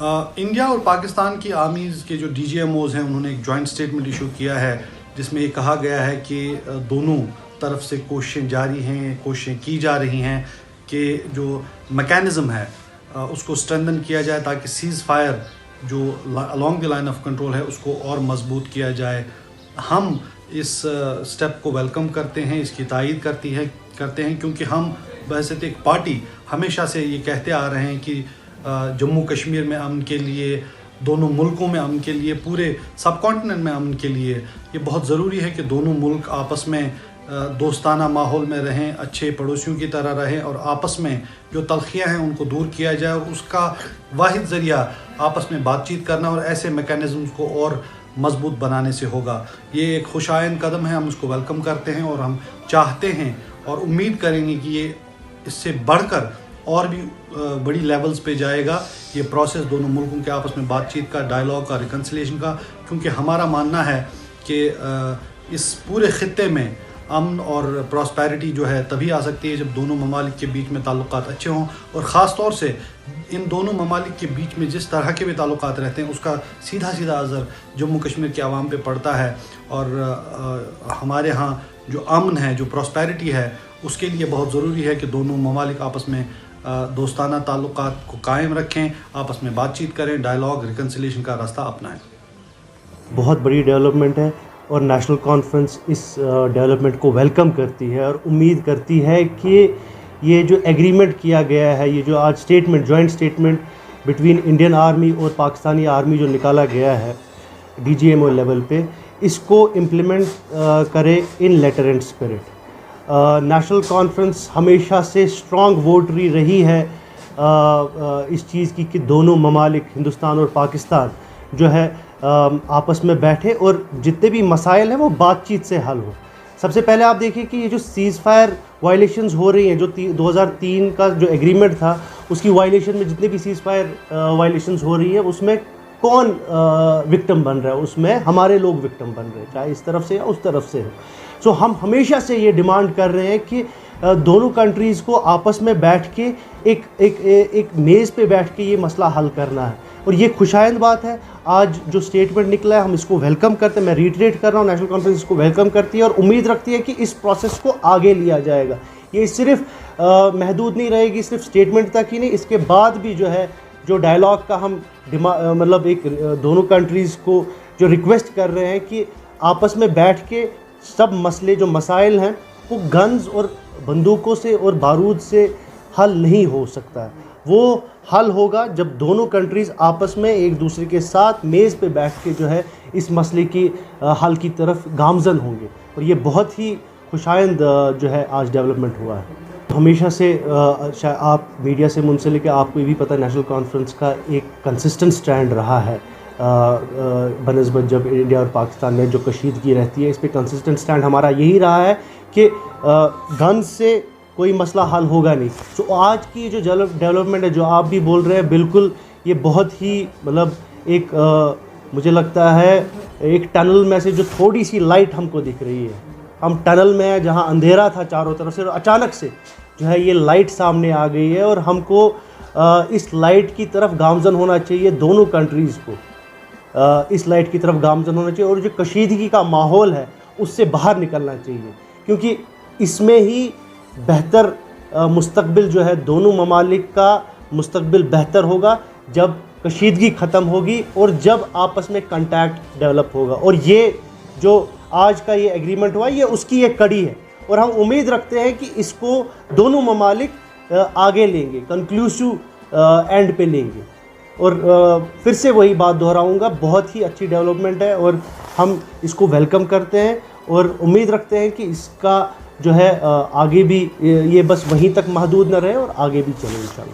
India और पाकिस्तान की armies के जो DGMOs हैं उन्होंने एक जॉइंट स्टेटमेंट इशू किया है जिसमें ये कहा गया है कि दोनों तरफ से कोशिशें जारी हैं, कोशिशें की जा रही हैं कि जो मैकेनिज़्म है उसको स्ट्रेंथन किया जाए ताकि सीज़ फायर जो along the line of control है उसको और मजबूत किया जाए। हम इस स्टेप को वेलकम करते हैं, इसकी तायीद करते हैं क्योंकि हम बहैसियत एक पार्टी हमेशा से ये कहते आ रहे हैं कि जम्मू कश्मीर में अमन के लिए, दोनों मुल्कों में अमन के लिए, पूरे सब कॉन्टिनेंट में अमन के लिए ये बहुत ज़रूरी है कि दोनों मुल्क आपस में दोस्ताना माहौल में रहें, अच्छे पड़ोसियों की तरह रहें और आपस में जो तलखियाँ हैं उनको दूर किया जाए और उसका वाहिद ज़रिया आपस में बातचीत करना और ऐसे मैकेनिज़म्स को और मजबूत बनाने से होगा। ये एक खुशायन कदम है, हम उसको वेलकम करते हैं और हम चाहते हैं और उम्मीद करेंगे कि ये इससे बढ़कर और भी बड़ी लेवल्स पे जाएगा ये प्रोसेस दोनों मुल्कों के आपस में बातचीत का, डायलॉग का, रिकन्सिलिएशन का, क्योंकि हमारा मानना है कि इस पूरे ख़ित्ते में अमन और प्रॉस्पेरिटी जो है तभी आ सकती है जब दोनों ममालिक के बीच में ताल्लुकात अच्छे हों और ख़ास तौर से इन दोनों ममालिक के बीच में जिस तरह के भी ताल्लुकात रहते हैं उसका सीधा असर जम्मू कश्मीर के आवाम पे पड़ता है और हमारे यहाँ जो अमन है, जो प्रॉस्पेरिटी है, उसके लिए बहुत ज़रूरी है कि दोनों ममालिक आपस में दोस्ताना ताल्लुकात को कायम रखें, आपस में बातचीत करें, डायलॉग, रिकन्सिलिएशन का रास्ता अपनाएं। बहुत बड़ी डेवलपमेंट है और नेशनल कॉन्फ्रेंस इस डेवलपमेंट को वेलकम करती है और उम्मीद करती है कि ये जो एग्रीमेंट किया गया है, ये जो आज statement, joint statement between Indian army और पाकिस्तानी आर्मी जो निकाला गया है DGMO लेवल पे, इसको इम्प्लीमेंट करे in letter and spirit. National conference हमेशा से स्ट्रॉन्ग वोटरी रही है इस चीज़ की कि दोनों ममालिक हिंदुस्तान और पाकिस्तान जो है आपस में बैठे और जितने भी मसाइल हैं वो बातचीत से हल हो। सबसे पहले आप देखिए कि ये जो सीज़ फायर वायलेशंस हो रही हैं, जो 2003 का जो एग्रीमेंट था उसकी वायलेशन में जितने भी सीज़ फायर वायलेशंस हो रही है उसमें कौन विक्टिम बन रहा है? उसमें हमारे लोग विक्टिम बन रहे हैं, चाहे इस तरफ से या उस तरफ से हो। सो हम हमेशा से ये डिमांड कर रहे हैं कि दोनों कंट्रीज़ को आपस में बैठ के एक मेज़ पे बैठ के ये मसला हल करना है और ये खुशाइंद बात है। आज जो स्टेटमेंट निकला है हम इसको वेलकम करते हैं। मैं रीट्रेट कर रहा हूँ, नेशनल कॉन्फ्रेंस इसको वेलकम करती है और उम्मीद रखती है कि इस प्रोसेस को आगे लिया जाएगा। ये सिर्फ महदूद नहीं रहेगी सिर्फ स्टेटमेंट तक ही नहीं, इसके बाद भी जो है जो डायलॉग का हम मतलब एक दोनों कंट्रीज़ को जो रिक्वेस्ट कर रहे हैं कि आपस में बैठ के सब मसले जो मसाइल हैं वो गन्स और बंदूकों से और बारूद से हल नहीं हो सकता है। वो हल होगा जब दोनों कंट्रीज़ आपस में एक दूसरे के साथ मेज़ पे बैठ के जो है इस मसले की हल की तरफ गामज़न होंगे और ये बहुत ही खुशाइंद जो है आज डेवलपमेंट हुआ है। हमेशा से शायद आप मीडिया से मुंसलिक है, आपको ये भी पता है नेशनल कॉन्फ्रेंस का एक कंसिस्टेंट स्टैंड रहा है बनस्बत जब इंडिया और पाकिस्तान में जो कशीदगी रहती है, इस पे कंसिस्टेंट स्टैंड हमारा यही रहा है कि गन से कोई मसला हल होगा नहीं। तो आज की जो डेवलपमेंट है जो आप भी बोल रहे हैं, बिल्कुल ये बहुत ही मतलब एक मुझे लगता है एक टनल में से जो थोड़ी सी लाइट हमको दिख रही है। हम टनल में हैं जहाँ अंधेरा था चारों तरफ से, अचानक से जो है ये लाइट सामने आ गई है और हमको इस लाइट की तरफ गामज़न होना चाहिए। दोनों कंट्रीज़ को इस लाइट की तरफ गामज़न होना चाहिए और जो कशीदगी का माहौल है उससे बाहर निकलना चाहिए, क्योंकि इसमें ही बेहतर मुस्तकबिल जो है दोनों ममालिक का मुस्तकबिल बेहतर होगा जब कशीदगी ख़त्म होगी और जब आपस में कंटैक्ट डेवलप होगा। और ये जो आज का ये एग्रीमेंट हुआ ये उसकी एक कड़ी है और हम उम्मीद रखते हैं कि इसको दोनों ममालिक आगे लेंगे, कंक्लूसिव एंड पे लेंगे। और फिर से वही बात दोहराऊंगा, बहुत ही अच्छी डेवलपमेंट है और हम इसको वेलकम करते हैं और उम्मीद रखते हैं कि इसका जो है आगे भी ये बस वहीं तक महदूद न रहे और आगे भी चले इंशाल्लाह।